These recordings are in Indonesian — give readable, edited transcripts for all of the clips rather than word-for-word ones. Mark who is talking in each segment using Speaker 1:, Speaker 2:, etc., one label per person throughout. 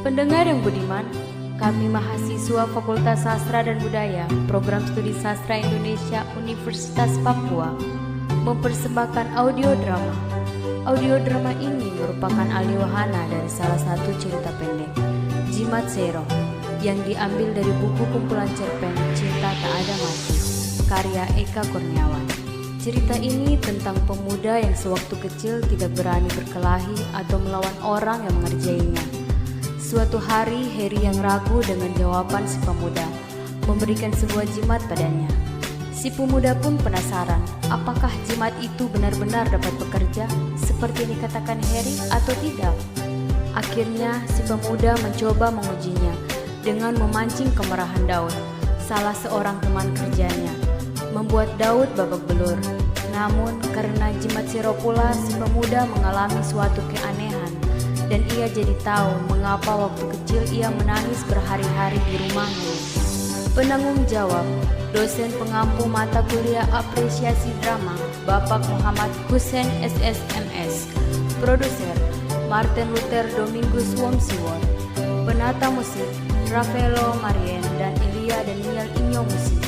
Speaker 1: Pendengar yang budiman, kami mahasiswa Fakultas Sastra dan Budaya, Program Studi Sastra Indonesia Universitas Papua, mempersembahkan audio drama. Audio drama ini merupakan alih wahana dari salah satu cerita pendek, Jimat Sero, yang diambil dari buku kumpulan cerpen Cinta Tak Ada Mati, karya Eka Kurniawan. Cerita ini tentang pemuda yang sewaktu kecil tidak berani berkelahi atau melawan orang yang mengerjainya. Suatu hari, Heri yang ragu dengan jawaban si pemuda memberikan sebuah jimat padanya. Si pemuda pun penasaran, apakah jimat itu benar-benar dapat bekerja seperti yang dikatakan Heri atau tidak. Akhirnya, si pemuda mencoba mengujinya dengan memancing kemarahan Daud, salah seorang teman kerjanya, membuat Daud babak belur. Namun, karena jimat Sero pula, si pemuda mengalami suatu keanehan, dan ia jadi tahu mengapa waktu kecil ia menangis berhari-hari di rumahnya. Penanggung jawab, dosen pengampu mata kuliah apresiasi drama, Bapak Muhammad Hussein SSMS. Produser, Martin Luther Domingus Wongsiwon. Penata musik, Rafaelo Marien dan Elia Daniel Inyo Musik.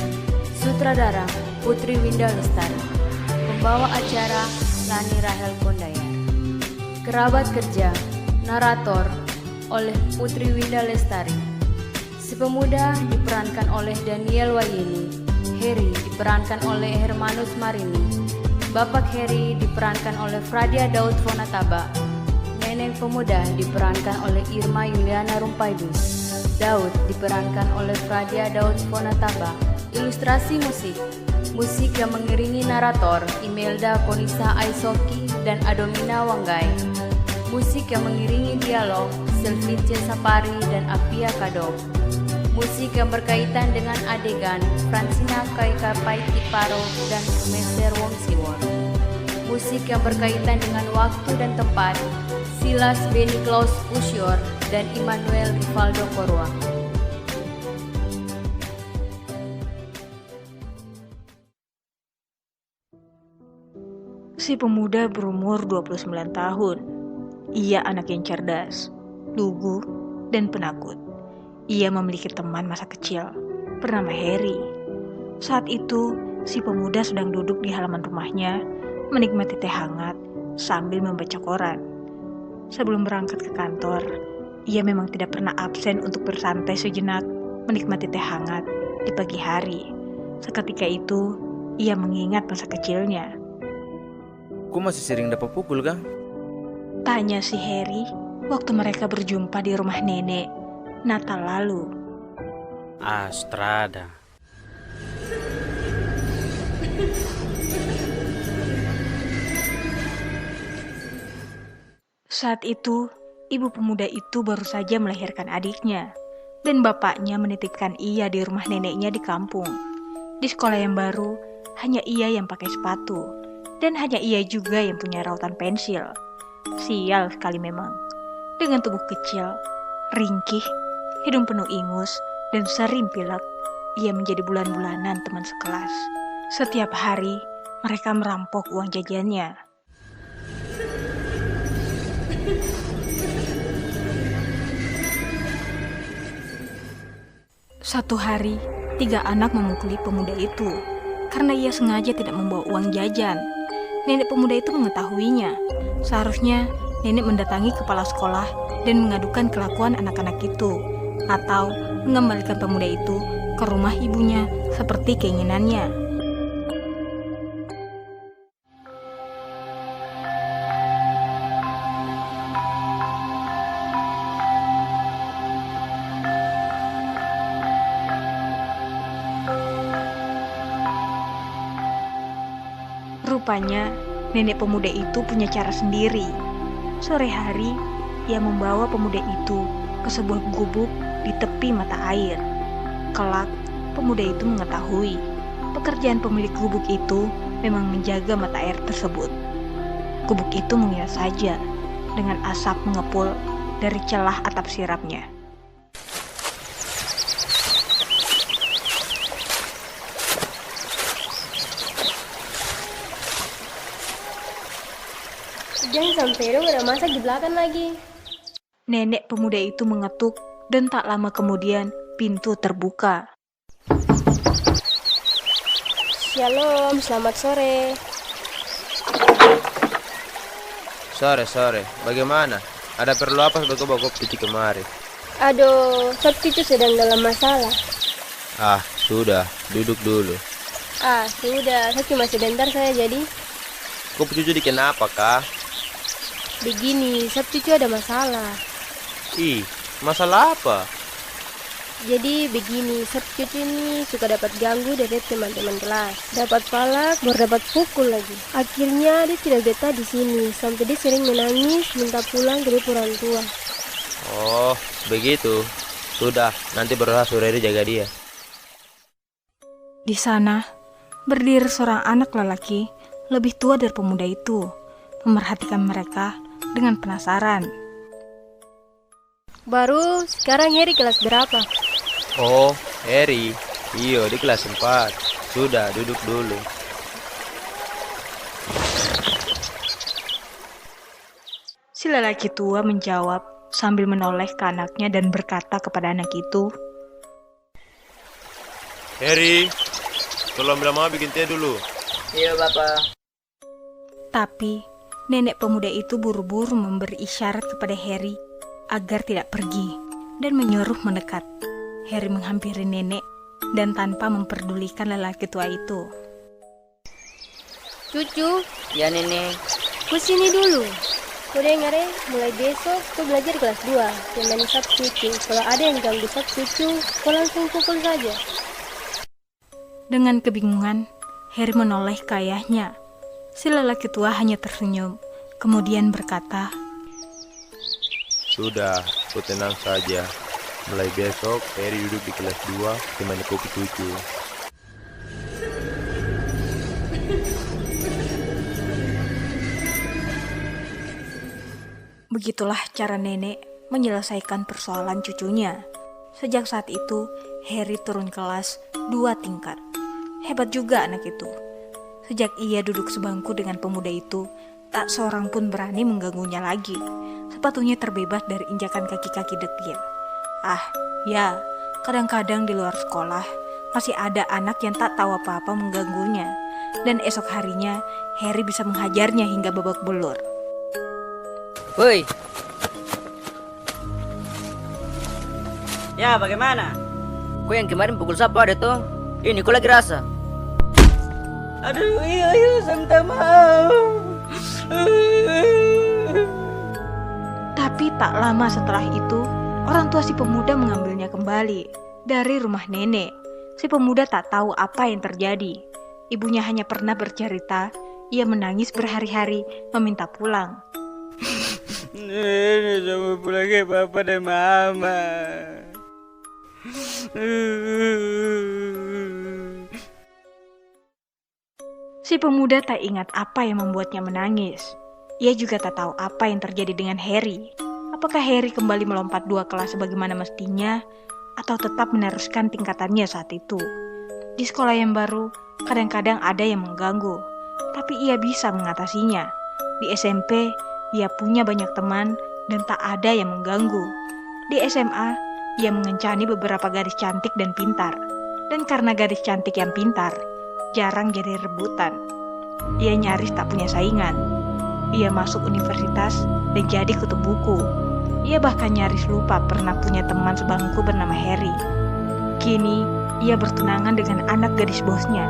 Speaker 1: Sutradara, Putri Winda Lestari. Pembawa acara, Lani Rahel Kondayar. Kerabat kerja, narator oleh Putri Winda Lestari. Si pemuda diperankan oleh Daniel Wayeni. Heri diperankan oleh Hermanus Marini. Bapak Heri diperankan oleh Fradia Daud Fonataba. Neneng pemuda diperankan oleh Irma Yuliana Rumpaidus. Daud diperankan oleh Fradia Daud Fonataba. Ilustrasi musik, musik yang mengiringi narator Imelda Konisa Aisoki dan Adomina Wanggai. Musik yang mengiringi dialog Selvice Sapari dan Apia Kadok. Musik yang berkaitan dengan adegan Francina Kaika Paitiparo dan Meser Wongsiwon. Musik yang berkaitan dengan waktu dan tempat Silas Beni Klaus Usyor dan Immanuel Rivaldo Korwa.
Speaker 2: Si pemuda berumur 29 tahun. Ia anak yang cerdas, lugu, dan penakut. Ia memiliki teman masa kecil, bernama Heri. Saat itu, si pemuda sedang duduk di halaman rumahnya, menikmati teh hangat sambil membaca koran. Sebelum berangkat ke kantor, ia memang tidak pernah absen untuk bersantai sejenak, menikmati teh hangat di pagi hari. Seketika itu, ia mengingat masa kecilnya.
Speaker 3: Kok masih sering dapat pukul, Kang?
Speaker 2: Tanya si Heri waktu mereka berjumpa di rumah nenek Natal lalu.
Speaker 3: Astrada.
Speaker 2: Saat itu, ibu pemuda itu baru saja melahirkan adiknya, dan bapaknya menitipkan ia di rumah neneknya di kampung. Di sekolah yang baru, hanya ia yang pakai sepatu, dan hanya ia juga yang punya rautan pensil. Sial sekali memang. Dengan tubuh kecil, ringkih, hidung penuh ingus, dan sering pilek, ia menjadi bulan-bulanan teman sekelas. Setiap hari, mereka merampok uang jajannya. Satu hari, 3 anak memukuli pemuda itu karena ia sengaja tidak membawa uang jajan. Nenek pemuda itu mengetahuinya. Seharusnya nenek mendatangi kepala sekolah dan mengadukan kelakuan anak-anak itu, atau mengembalikan pemuda itu ke rumah ibunya seperti keinginannya. Rupanya, nenek pemuda itu punya cara sendiri. Sore hari, ia membawa pemuda itu ke sebuah gubuk di tepi mata air. Kelak, pemuda itu mengetahui pekerjaan pemilik gubuk itu memang menjaga mata air tersebut. Gubuk itu mengira saja dengan asap mengepul dari celah atap sirapnya.
Speaker 4: Jangan sampai dong udah masak di belakang lagi.
Speaker 2: Nenek pemuda itu mengetuk dan tak lama kemudian pintu terbuka.
Speaker 4: Shalom, selamat sore.
Speaker 3: Sore, bagaimana? Ada perlu apa bawa kopi kemari?
Speaker 4: Aduh, Sabtu sedang dalam masalah.
Speaker 3: Ah, sudah, duduk dulu.
Speaker 4: Sudah, saya cuma sebentar saya jadi.
Speaker 3: Kopi cucu kenapa, Kak?
Speaker 4: Begini, Sabtu ada masalah.
Speaker 3: Ih, masalah apa?
Speaker 4: Jadi begini, Sabtu ini suka dapat ganggu dari teman-teman kelas. Dapat palak, baru dapat pukul lagi. Akhirnya dia tidak betah di sini, sampai dia sering menangis, minta pulang dari orang tua.
Speaker 3: Oh, begitu. Sudah, nanti berusaha sore jaga dia.
Speaker 2: Di sana, berdiri seorang anak lelaki lebih tua dari pemuda itu, memerhatikan mereka dengan penasaran.
Speaker 4: Baru sekarang Heri kelas berapa?
Speaker 3: Oh, Heri. Iyo, di kelas 4. Sudah, duduk dulu.
Speaker 2: Si lelaki tua menjawab sambil menoleh ke anaknya dan berkata kepada anak itu,
Speaker 5: Heri, tolong bilang mama bikin teh dulu.
Speaker 3: Iya, Bapak.
Speaker 2: Tapi nenek pemuda itu buru-buru memberi isyarat kepada Heri agar tidak pergi dan menyuruh mendekat. Heri menghampiri nenek dan tanpa memperdulikan lelaki tua itu.
Speaker 4: Cucu,
Speaker 3: Ya, Nenek.
Speaker 4: kesini dulu. Kau dengar mulai besok kau belajar kelas 2. Temani Sabtu. Kalau ada yang ganggu Sabtu, kau langsung pukul saja.
Speaker 2: Dengan kebingungan, Heri menoleh ke ayahnya. Si lelaki tua hanya tersenyum, kemudian berkata,
Speaker 5: Sudah, kau tenang saja. Mulai besok, Heri duduk di kelas 2, temani kopi cucu.
Speaker 2: Begitulah cara nenek menyelesaikan persoalan cucunya. Sejak saat itu, Heri turun kelas 2 tingkat. Hebat juga anak itu. Sejak ia duduk sebangku dengan pemuda itu, tak seorang pun berani mengganggunya lagi. Sepatunya terbebas dari injakan kaki-kaki dekil. Ya, kadang-kadang di luar sekolah masih ada anak yang tak tahu apa-apa mengganggunya. Dan esok harinya, Heri bisa menghajarnya hingga babak belur.
Speaker 6: Woi. Ya, bagaimana?
Speaker 7: Kau yang kemarin pukul siapa ada tuh? Ini kau lagi rasa.
Speaker 6: Aduh, iya, saya minta maaf.
Speaker 2: Tapi tak lama setelah itu, orang tua si pemuda mengambilnya kembali dari rumah nenek. Si pemuda tak tahu apa yang terjadi. Ibunya hanya pernah bercerita, ia menangis berhari-hari meminta pulang.
Speaker 6: Nenek sama pulang ke papa dan mama.
Speaker 2: Si pemuda tak ingat apa yang membuatnya menangis. Ia juga tak tahu apa yang terjadi dengan Heri. Apakah Heri kembali melompat 2 kelas sebagaimana mestinya, atau tetap meneruskan tingkatannya saat itu. Di sekolah yang baru, kadang-kadang ada yang mengganggu, tapi ia bisa mengatasinya. Di SMP, ia punya banyak teman dan tak ada yang mengganggu. Di SMA, ia mengencani beberapa gadis cantik dan pintar. Dan karena gadis cantik yang pintar, jarang jadi rebutan. Ia nyaris tak punya saingan. Ia masuk universitas dan jadi kutub buku. Ia bahkan nyaris lupa pernah punya teman sebangku bernama Heri. Kini, ia bertunangan dengan anak gadis bosnya,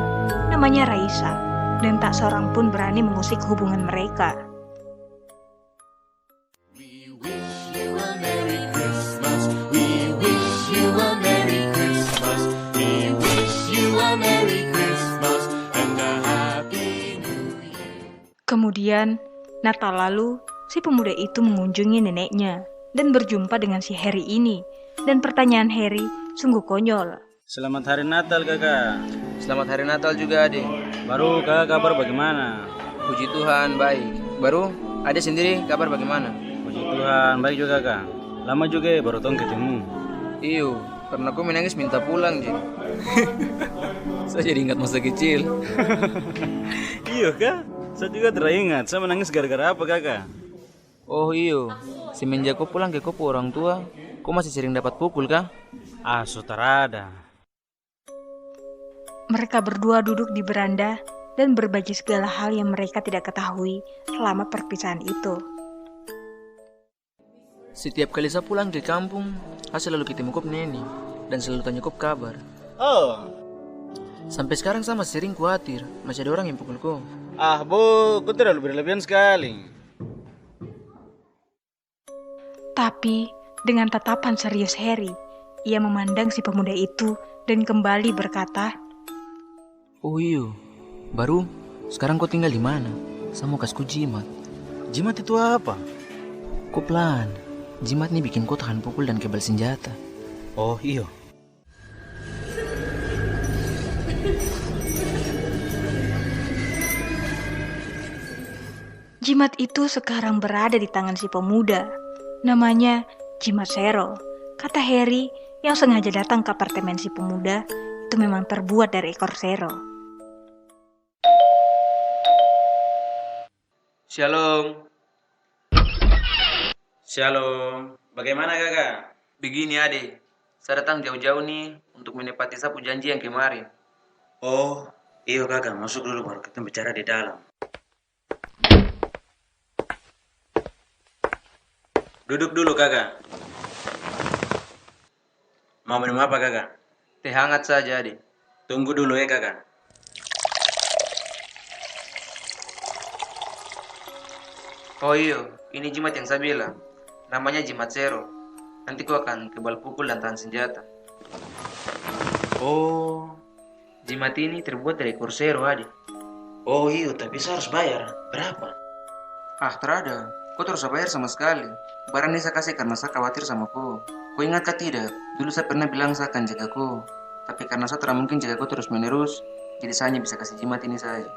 Speaker 2: namanya Raisa, dan tak seorang pun berani mengusik hubungan mereka. Kemudian, Natal lalu, si pemuda itu mengunjungi neneknya dan berjumpa dengan si Heri ini. Dan pertanyaan Heri sungguh konyol.
Speaker 8: Selamat Hari Natal, kakak.
Speaker 3: Selamat Hari Natal juga, adik.
Speaker 8: Baru kakak kabar bagaimana?
Speaker 3: Puji Tuhan, baik. Baru, adik sendiri kabar bagaimana?
Speaker 8: Puji Tuhan, baik juga, kak. Lama juga baru tong ketemu.
Speaker 3: Iyo, karena aku menangis minta pulang, Ji. Saya jadi ingat masa kecil.
Speaker 8: Iya, kak. Saya juga teringat. Saya menangis gara-gara apa, kakak?
Speaker 3: Oh iyo, semenjak kau pulang ke kau orang tua, kau masih sering dapat pukul kah?
Speaker 8: Ah, sutarada.
Speaker 2: Mereka berdua duduk di beranda dan berbagi segala hal yang mereka tidak ketahui selama perpisahan itu.
Speaker 3: Setiap kali saya pulang ke kampung, saya selalu ketemu kop Neni dan selalu tanya kop kabar.
Speaker 6: Oh,
Speaker 3: Sampai sekarang saya masih sering khawatir, masih ada orang yang pukul kau.
Speaker 6: ah bu, kau terlalu berlebihan sekali.
Speaker 2: Tapi dengan tatapan serius Harry, ia memandang si pemuda itu dan kembali berkata,
Speaker 3: Oh iyo, baru sekarang kau tinggal di mana? Saya mau kasih kau jimat.
Speaker 8: Jimat itu apa?
Speaker 3: Kau pelan, jimat ini bikin kau tahan pukul dan kebal senjata.
Speaker 8: Oh iyo.
Speaker 2: jimat itu sekarang berada di tangan si pemuda. Namanya jimat Sero. Kata Harry yang sengaja datang ke apartemen si pemuda itu memang terbuat dari ekor Sero.
Speaker 3: Shalom.
Speaker 8: Shalom. Bagaimana kakak?
Speaker 3: Begini adik, saya datang jauh-jauh nih untuk menepati sapu janji yang kemarin.
Speaker 8: Oh, iyo kakak, masuk dulu baru kita bicara di dalam. Duduk dulu kakak. Mau minum apa kakak?
Speaker 3: Teh hangat saja adik.
Speaker 8: Tunggu dulu ya kakak.
Speaker 3: Oh iyo, ini jimat yang saya bilang. Namanya jimat Sero. Nanti kau akan kebal pukul dan tahan senjata.
Speaker 8: Oh,
Speaker 3: Jimat ini terbuat dari ekor Sero adik.
Speaker 8: oh iyo, tapi saya harus bayar. Berapa?
Speaker 3: Ah terada, kau terus bayar sama sekali. Barang ini saya kasih karena saya khawatir sama kau. Kau ingat kah tidak? Dulu saya pernah bilang saya akan jaga kau. Tapi karena saya tidak mungkin jaga kau terus menerus, jadi saya hanya bisa kasih jimat ini saja.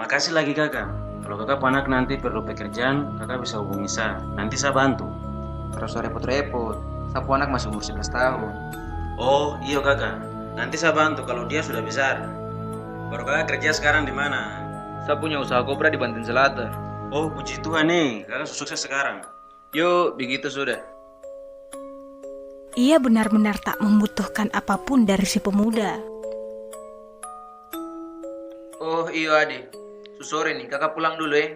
Speaker 8: Makasih lagi kakak. Kalau kakak panak nanti perlu pekerjaan, kakak bisa hubungi saya. Nanti saya bantu.
Speaker 3: Terus repot-repot. Sapu anak masih umur 11 tahun.
Speaker 8: Oh iya kakak. Nanti saya bantu kalau dia sudah besar. Baru kakak kerja sekarang di mana?
Speaker 3: Saya punya usaha kopra di Banten Selatan.
Speaker 8: Oh puji Tuhan nih, kakak sukses sekarang.
Speaker 3: Yuk, begitu sudah.
Speaker 2: Ia benar-benar tak membutuhkan apapun dari si pemuda.
Speaker 3: Oh iya adik. Sore nih, kakak pulang dulu ya.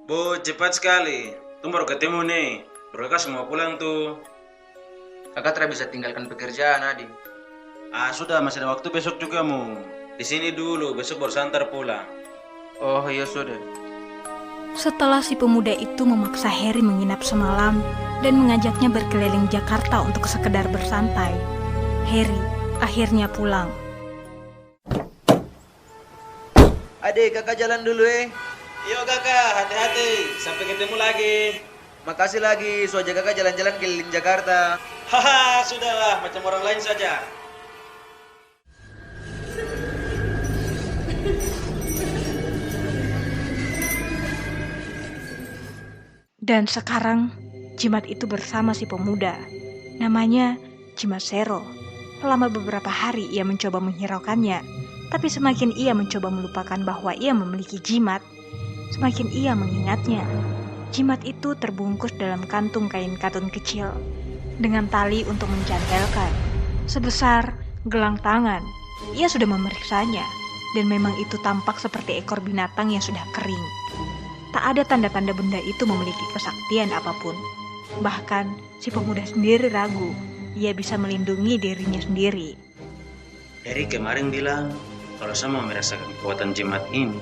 Speaker 8: Bu cepat sekali. Tuh baru ketemu nih. Baru kakak semua pulang tuh.
Speaker 3: Kakak tidak bisa tinggalkan pekerjaan adik.
Speaker 8: Ah sudah masih ada waktu besok juga mu. Di sini dulu, besok baru santar pulang.
Speaker 3: Oh iya sudah.
Speaker 2: Setelah si pemuda itu memaksa Harry menginap semalam dan mengajaknya berkeliling Jakarta untuk sekedar bersantai, Harry akhirnya pulang.
Speaker 3: Adik, kakak jalan dulu ya.
Speaker 8: Yo kakak, hati-hati. Sampai ketemu lagi.
Speaker 3: Makasih lagi, so aja kakak jalan-jalan keliling Jakarta.
Speaker 8: Haha, sudahlah, macam orang lain saja.
Speaker 2: Dan sekarang jimat itu bersama si pemuda. Namanya jimat Sero. Selama beberapa hari ia mencoba menghiraukannya, tapi semakin ia mencoba melupakan bahwa ia memiliki jimat, semakin ia mengingatnya. Jimat itu terbungkus dalam kantung kain katun kecil dengan tali untuk mencantelkan, sebesar gelang tangan. Ia sudah memeriksanya, dan memang itu tampak seperti ekor binatang yang sudah kering. Tak ada tanda-tanda benda itu memiliki kesaktian apapun. Bahkan, si pemuda sendiri ragu, ia bisa melindungi dirinya sendiri.
Speaker 8: Dari kemarin bilang, kalau saya mau merasakan kekuatan jimat ini,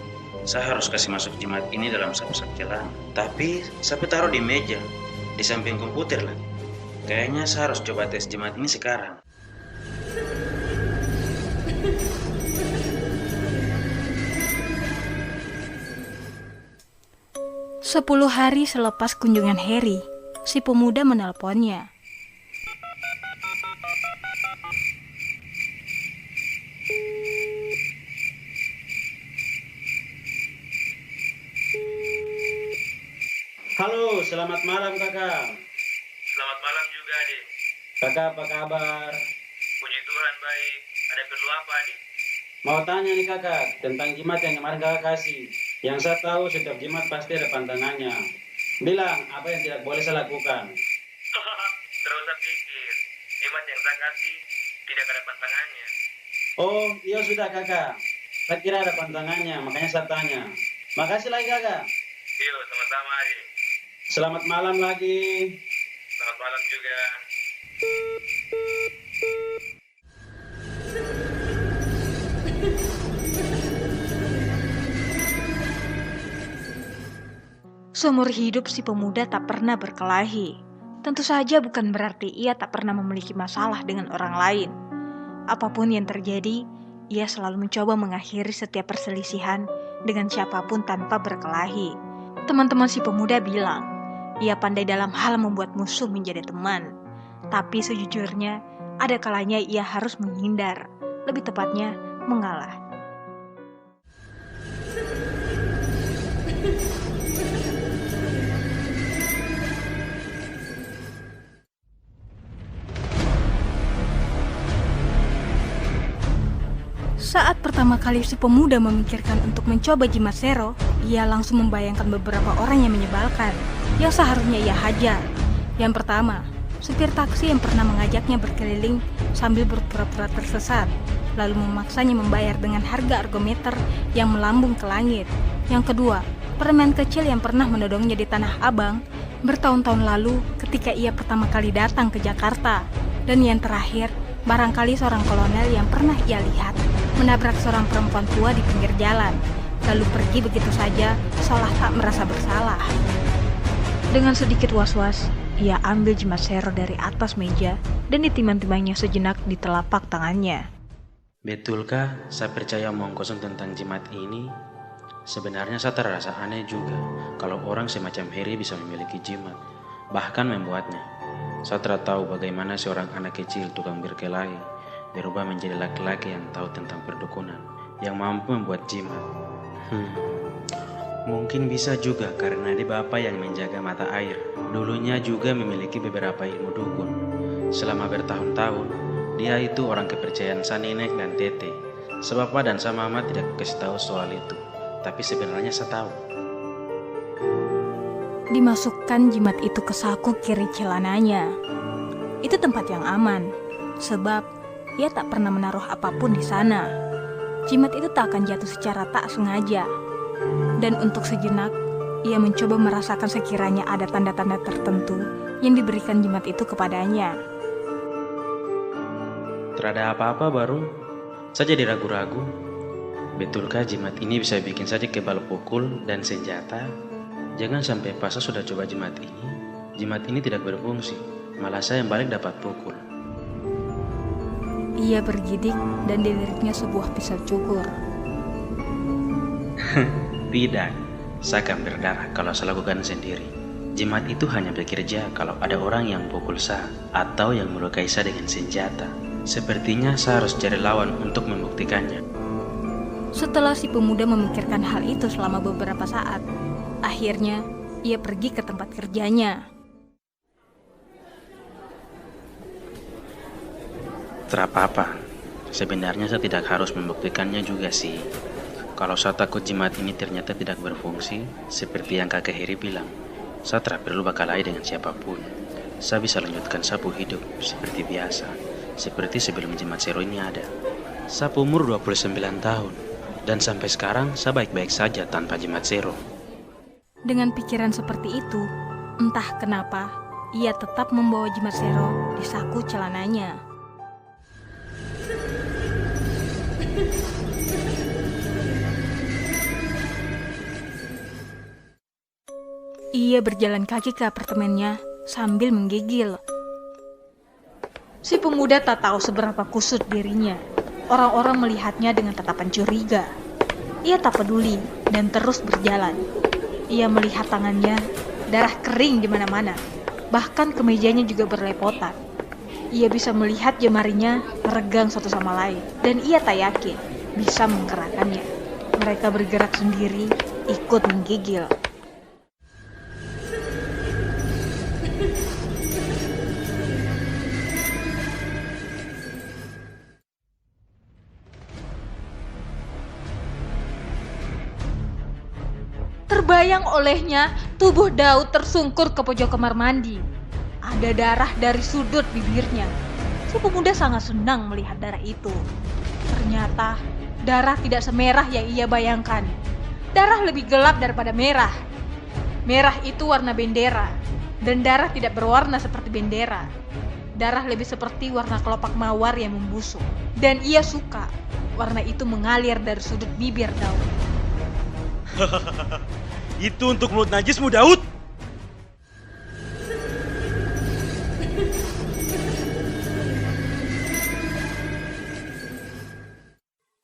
Speaker 8: saya harus kasih masuk jimat ini dalam sapu-sapu celana. Tapi, saya taruh di meja, di samping komputer lagi. Kayaknya saya harus coba tes jimat ini sekarang.
Speaker 2: Sepuluh hari selepas kunjungan Harry, si pemuda menelponnya.
Speaker 8: Halo, selamat malam kakak.
Speaker 3: Selamat malam juga adik.
Speaker 8: Kakak apa kabar?
Speaker 3: Puji Tuhan baik. Ada perlu apa adik?
Speaker 8: Mau tanya nih kakak, tentang jimat yang kemarin kakak kasih. Yang saya tahu setiap jimat pasti ada pantangannya.
Speaker 6: Bilang apa yang tidak boleh saya lakukan.
Speaker 5: Terus saya pikir, jimat yang saya kasih tidak ada pantangannya.
Speaker 6: Oh, iya sudah kakak. Saya kira ada pantangannya, makanya saya tanya. Makasih lagi kakak.
Speaker 5: Yo, sama-sama aja.
Speaker 6: Selamat malam lagi.
Speaker 5: Selamat malam juga.
Speaker 2: Seumur hidup si pemuda tak pernah berkelahi. Tentu saja bukan berarti ia tak pernah memiliki masalah dengan orang lain. Apapun yang terjadi, ia selalu mencoba mengakhiri setiap perselisihan dengan siapapun tanpa berkelahi. Teman-teman si pemuda bilang, ia pandai dalam hal membuat musuh menjadi teman. Tapi sejujurnya, ada kalanya ia harus menghindar, lebih tepatnya mengalah. Saat pertama kali si pemuda memikirkan untuk mencoba jimat Sero, ia langsung membayangkan beberapa orang yang menyebalkan, yang seharusnya ia hajar. Yang pertama, supir taksi yang pernah mengajaknya berkeliling sambil berpura-pura tersesat, lalu memaksanya membayar dengan harga argometer yang melambung ke langit. Yang kedua, permen kecil yang pernah menodongnya di Tanah Abang bertahun-tahun lalu ketika ia pertama kali datang ke Jakarta. Dan yang terakhir, barangkali seorang kolonel yang pernah ia lihat menabrak seorang perempuan tua di pinggir jalan, lalu pergi begitu saja seolah tak merasa bersalah. Dengan sedikit was-was, ia ambil jimat Sero dari atas meja dan ditimang-timangnya sejenak di telapak tangannya.
Speaker 8: Betulkah saya percaya omong kosong tentang jimat ini? Sebenarnya saya terasa aneh juga kalau orang semacam Heri bisa memiliki jimat, bahkan membuatnya. Saya tidak tahu bagaimana seorang anak kecil tukang berkelahi berubah menjadi laki-laki yang tahu tentang perdukunan, yang mampu membuat jimat. Mungkin bisa juga karena dia bapak yang menjaga mata air. Dulunya juga memiliki beberapa ilmu dukun. Selama bertahun-tahun, dia itu orang kepercayaan sang nenek dan tete. Sebab Pak dan sama mama tidak kasih tahu soal itu, tapi sebenarnya saya tahu.
Speaker 2: Dimasukkan jimat itu ke saku kiri celananya. Itu tempat yang aman, sebab ia tak pernah menaruh apapun di sana. Jimat itu tak akan jatuh secara tak sengaja. Dan untuk sejenak, ia mencoba merasakan sekiranya ada tanda-tanda tertentu yang diberikan jimat itu kepadanya.
Speaker 8: Terada apa-apa baru, saya jadi ragu-ragu. Betulkah jimat ini bisa bikin saja kebal pukul dan senjata? Jangan sampai pas saya sudah coba jimat ini tidak berfungsi, malah saya yang balik dapat pukul.
Speaker 2: Ia bergidik dan diliriknya sebuah pisau cukur.
Speaker 8: Tidak, saya akan berdarah kalau saya lakukan sendiri. Jimat itu hanya bekerja kalau ada orang yang pukul saya atau yang melukai saya dengan senjata. Sepertinya saya harus cari lawan untuk membuktikannya.
Speaker 2: Setelah si pemuda memikirkan hal itu selama beberapa saat, akhirnya ia pergi ke tempat kerjanya.
Speaker 8: Tidak apa-apa, sebenarnya saya tidak harus membuktikannya juga sih. Kalau saya takut jimat ini ternyata tidak berfungsi, seperti yang kakek Heri bilang, saya tidak perlu berkelahi dengan siapapun. Saya bisa lanjutkan sapu hidup seperti biasa, seperti sebelum jimat Sero ini ada. Saya umur 29 tahun, dan sampai sekarang saya baik-baik saja tanpa jimat Sero.
Speaker 2: Dengan pikiran seperti itu, entah kenapa, ia tetap membawa jimat Sero di saku celananya. Ia berjalan kaki ke apartemennya sambil menggigil. Si pemuda tak tahu seberapa kusut dirinya. Orang-orang melihatnya dengan tatapan curiga. Ia tak peduli dan terus berjalan. Ia melihat tangannya, darah kering di mana-mana. Bahkan kemejanya juga berlepotan. Ia bisa melihat jemarinya meregang satu sama lain, dan ia tak yakin bisa menggerakkannya. Mereka bergerak sendiri, ikut menggigil. Terbayang olehnya tubuh Daud tersungkur ke pojok kamar mandi. Ada darah dari sudut bibirnya. Si pemuda sangat senang melihat darah itu. Ternyata darah tidak semerah yang ia bayangkan. Darah lebih gelap daripada merah. Merah itu warna bendera, dan darah tidak berwarna seperti bendera. Darah lebih seperti warna kelopak mawar yang membusuk. Dan ia suka warna itu mengalir dari sudut bibir Daud.
Speaker 9: Itu untuk mulut najismu, Daud.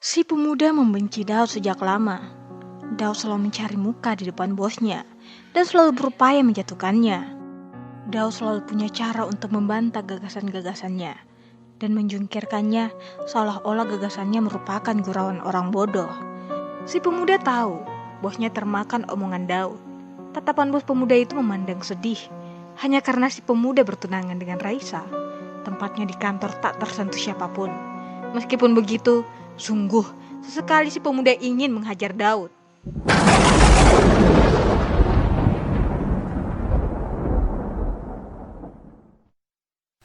Speaker 2: Si pemuda membenci Daud sejak lama. Daud selalu mencari muka di depan bosnya dan selalu berupaya menjatuhkannya. Daud selalu punya cara untuk membantah gagasan-gagasannya dan menjungkirkannya seolah-olah gagasannya merupakan gurauan orang bodoh. Si pemuda tahu bosnya termakan omongan Daud. Tatapan bos pemuda itu memandang sedih hanya karena si pemuda bertunangan dengan Raisa. Tempatnya di kantor tak tersentuh siapapun. Meskipun begitu, sungguh sesekali si pemuda ingin menghajar Daud.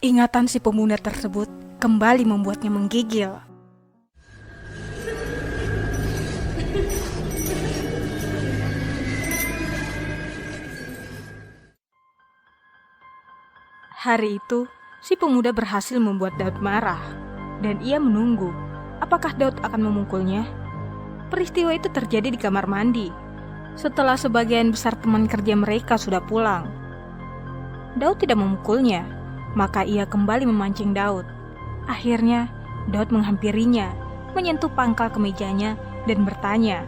Speaker 2: Ingatan si pemuda tersebut kembali membuatnya menggigil. Hari itu, si pemuda berhasil membuat Daud marah, dan ia menunggu apakah Daud akan memukulnya. Peristiwa itu terjadi di kamar mandi, setelah sebagian besar teman kerja mereka sudah pulang. Daud tidak memukulnya, maka ia kembali memancing Daud. Akhirnya, Daud menghampirinya, menyentuh pangkal kemejanya, dan bertanya,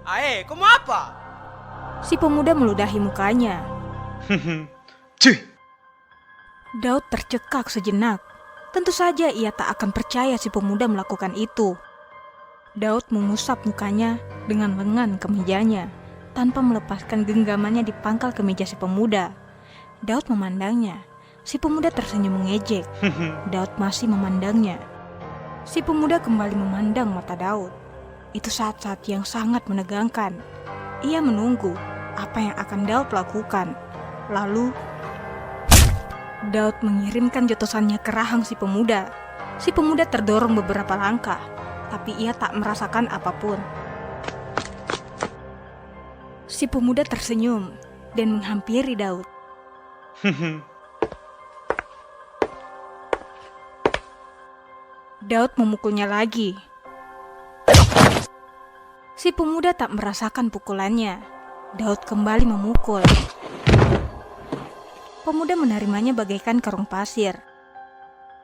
Speaker 9: Ae, kamu apa?
Speaker 2: Si pemuda meludahi mukanya.
Speaker 9: Cuy.
Speaker 2: Daud tercekak sejenak. Tentu saja ia tak akan percaya si pemuda melakukan itu. Daud mengusap mukanya dengan lengan kemejanya, tanpa melepaskan genggamannya di pangkal kemeja si pemuda. Daud memandangnya. Si pemuda tersenyum mengejek. Daud masih memandangnya. Si pemuda kembali memandang mata Daud. Itu saat-saat yang sangat menegangkan. Ia menunggu apa yang akan Daud lakukan. Lalu Daud mengirimkan jotosannya ke rahang si pemuda. Si pemuda terdorong beberapa langkah, tapi ia tak merasakan apapun. Si pemuda tersenyum dan menghampiri Daud. Daud memukulnya lagi. Si pemuda tak merasakan pukulannya. Daud kembali memukul. Pemuda menerimanya bagaikan karung pasir.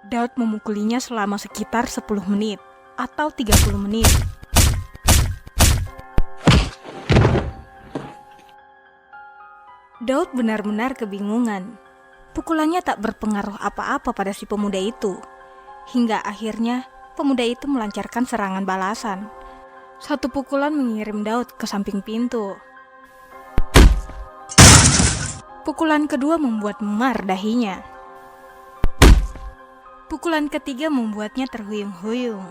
Speaker 2: Daud memukulinya selama sekitar 10 menit atau 30 menit. Daud benar-benar kebingungan. Pukulannya tak berpengaruh apa-apa pada si pemuda itu. Hingga akhirnya pemuda itu melancarkan serangan balasan. Satu pukulan mengirim Daud ke samping pintu. Pukulan kedua membuat memar dahinya. Pukulan ketiga membuatnya terhuyung-huyung.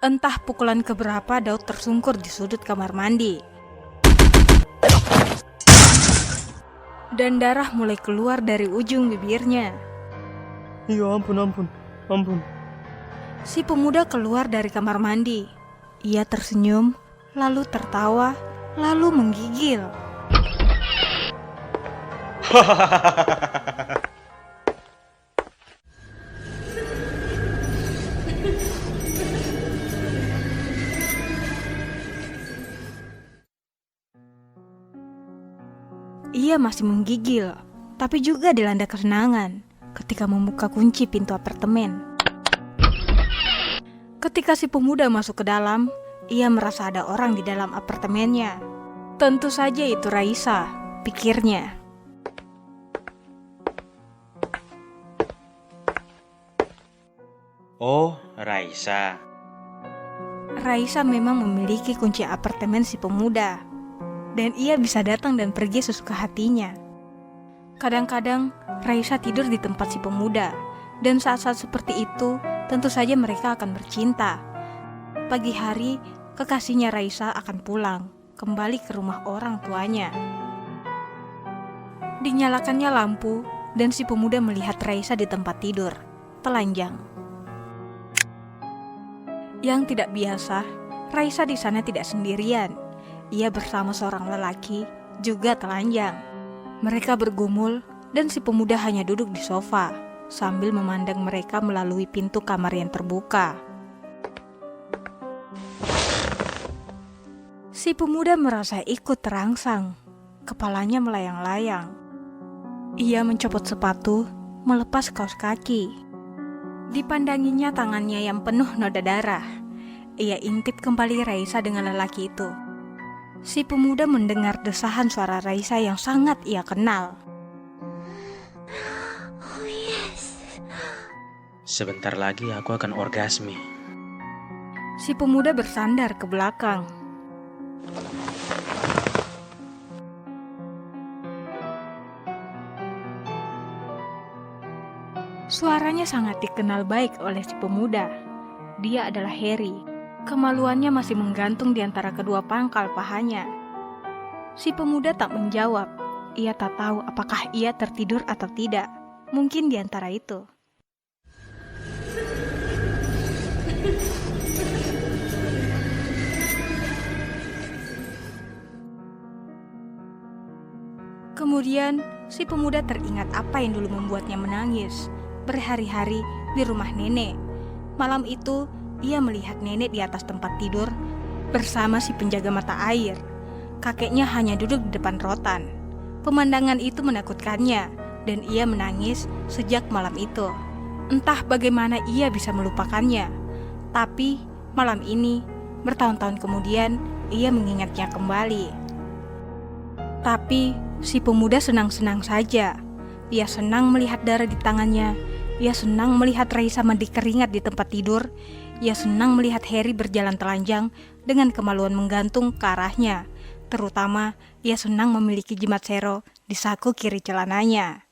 Speaker 2: Entah pukulan keberapa Daud tersungkur di sudut kamar mandi. Dan darah mulai keluar dari ujung bibirnya.
Speaker 9: Ya ampun.
Speaker 2: Si pemuda keluar dari kamar mandi. Ia tersenyum, lalu tertawa, lalu menggigil. Ia masih menggigil, tapi juga dilanda kesenangan ketika membuka kunci pintu apartemen. Ketika si pemuda masuk ke dalam, ia merasa ada orang di dalam apartemennya. Tentu saja itu Raisa, pikirnya.
Speaker 8: Oh, Raisa.
Speaker 2: Raisa memang memiliki kunci apartemen si pemuda, dan ia bisa datang dan pergi sesuka hatinya. Kadang-kadang Raisa tidur di tempat si pemuda, dan saat-saat seperti itu tentu saja mereka akan bercinta. Pagi hari kekasihnya Raisa akan pulang kembali ke rumah orang tuanya. Dinyalakannya lampu dan si pemuda melihat Raisa di tempat tidur, telanjang. Yang tidak biasa, Raisa di sana tidak sendirian. Ia bersama seorang lelaki, juga telanjang. Mereka bergumul dan si pemuda hanya duduk di sofa sambil memandang mereka melalui pintu kamar yang terbuka. Si pemuda merasa ikut terangsang, kepalanya melayang-layang. Ia mencopot sepatu, melepas kaos kaki. Dipandanginya tangannya yang penuh noda darah. Ia intip kembali Raisa dengan lelaki itu. Si pemuda mendengar desahan suara Raisa yang sangat ia kenal.
Speaker 8: Sebentar lagi aku akan orgasme.
Speaker 2: Si pemuda bersandar ke belakang. Suaranya sangat dikenal baik oleh si pemuda. Dia adalah Harry. Kemaluannya masih menggantung di antara kedua pangkal pahanya. Si pemuda tak menjawab. Ia tak tahu apakah ia tertidur atau tidak. Mungkin di antara itu. Kemudian, si pemuda teringat apa yang dulu membuatnya menangis. Berhari-hari di rumah nenek. Malam itu, ia melihat nenek di atas tempat tidur bersama si penjaga mata air. Kakeknya hanya duduk di depan rotan. Pemandangan itu menakutkannya dan ia menangis sejak malam itu. Entah bagaimana ia bisa melupakannya. Tapi malam ini, bertahun-tahun kemudian, ia mengingatnya kembali. Tapi si pemuda senang-senang saja. Ia senang melihat darah di tangannya. Ia senang melihat Raisa mandi keringat di tempat tidur. Ia senang melihat Harry berjalan telanjang dengan kemaluan menggantung ke arahnya. Terutama, ia senang memiliki jimat sero di saku kiri celananya.